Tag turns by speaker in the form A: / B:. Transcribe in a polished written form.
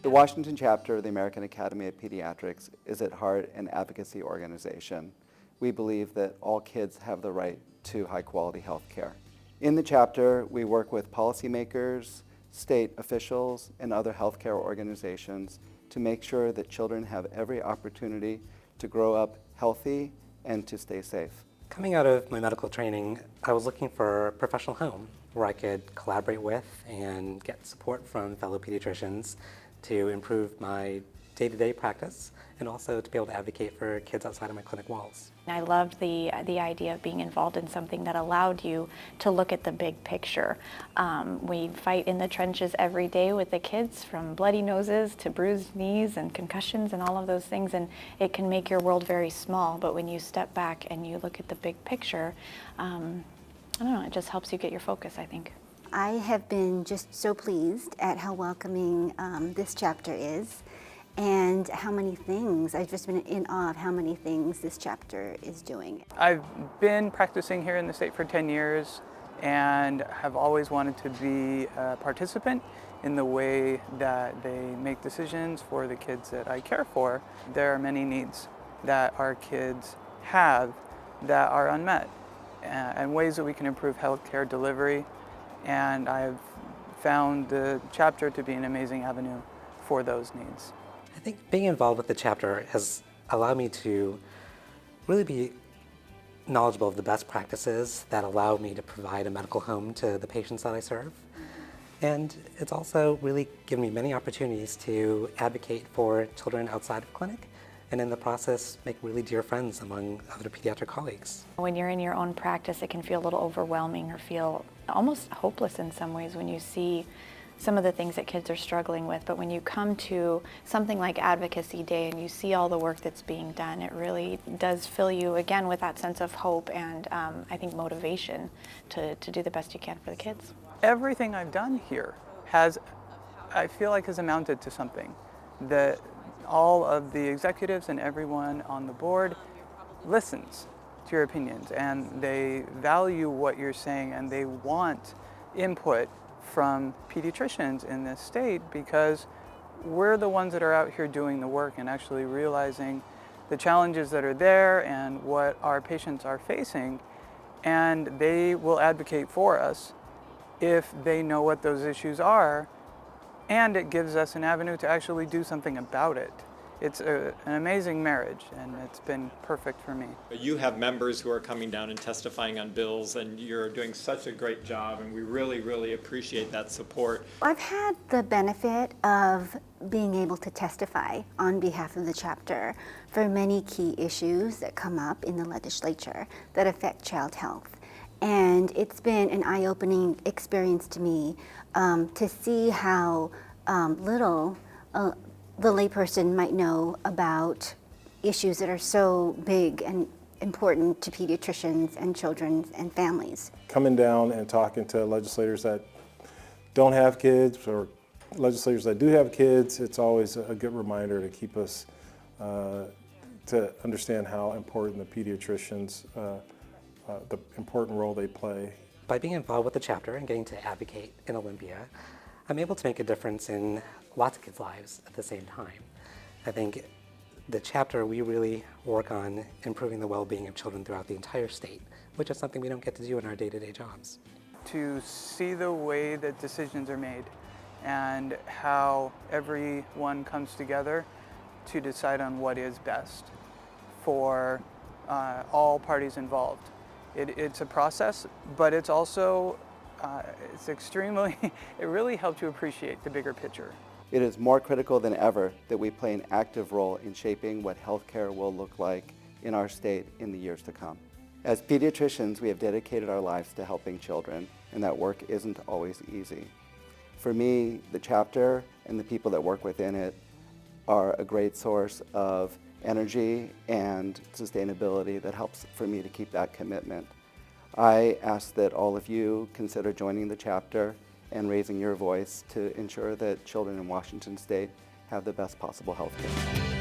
A: The Washington chapter of the American Academy of Pediatrics is at heart an advocacy organization. We believe that all kids have the right to high-quality health care. In the chapter, we work with policymakers, state officials, and other healthcare organizations to make sure that children have every opportunity to grow up healthy and to stay safe.
B: Coming out of my medical training, I was looking for a professional home where I could collaborate with and get support from fellow pediatricians to improve my day-to-day practice and also to be able to advocate for kids outside of my clinic walls.
C: I loved the idea of being involved in something that allowed you to look at the big picture. We fight in the trenches every day with the kids, from bloody noses to bruised knees and concussions and all of those things, and it can make your world very small, but when you step back and you look at the big picture, I don't know, it just helps you get your focus, I think.
D: I have been just so pleased at how welcoming this chapter is, and how many things, I've just been in awe of how many things this chapter is doing.
E: I've been practicing here in the state for 10 years and have always wanted to be a participant in the way that they make decisions for the kids that I care for. There are many needs that our kids have that are unmet, and ways that we can improve healthcare delivery, and I've found the chapter to be an amazing avenue for those needs.
B: I think being involved with the chapter has allowed me to really be knowledgeable of the best practices that allow me to provide a medical home to the patients that I serve. And it's also really given me many opportunities to advocate for children outside of clinic, and in the process make really dear friends among other pediatric colleagues.
C: When you're in your own practice, it can feel a little overwhelming or feel almost hopeless in some ways when you see some of the things that kids are struggling with. But when you come to something like Advocacy Day and you see all the work that's being done, it really does fill you again with that sense of hope and I think motivation to do the best you can for the kids.
E: Everything I've done here I feel like has amounted to something. That all of the executives and everyone on the board listens to your opinions, and they value what you're saying, and they want input from pediatricians in this state, because we're the ones that are out here doing the work and actually realizing the challenges that are there and what our patients are facing, and they will advocate for us if they know what those issues are, and it gives us an avenue to actually do something about it. It's an amazing marriage, and it's been perfect for me.
F: You have members who are coming down and testifying on bills, and you're doing such a great job, and we really, really appreciate that support.
D: I've had the benefit of being able to testify on behalf of the chapter for many key issues that come up in the legislature that affect child health. And it's been an eye-opening experience to me to see how little the layperson might know about issues that are so big and important to pediatricians and children and families.
G: Coming down and talking to legislators that don't have kids or legislators that do have kids, it's always a good reminder to keep us to understand how important the pediatricians, the important role they play.
B: By being involved with the chapter and getting to advocate in Olympia, I'm able to make a difference in lots of kids' lives at the same time. I think the chapter, we really work on improving the well-being of children throughout the entire state, which is something we don't get to do in our day-to-day jobs.
E: To see the way that decisions are made and how everyone comes together to decide on what is best for all parties involved. It's a process, but it's also it really helps you appreciate the bigger picture.
A: It is more critical than ever that we play an active role in shaping what healthcare will look like in our state in the years to come. As pediatricians, we have dedicated our lives to helping children, and that work isn't always easy. For me, the chapter and the people that work within it are a great source of energy and sustainability that helps for me to keep that commitment. I ask that all of you consider joining the chapter and raising your voice to ensure that children in Washington State have the best possible health care.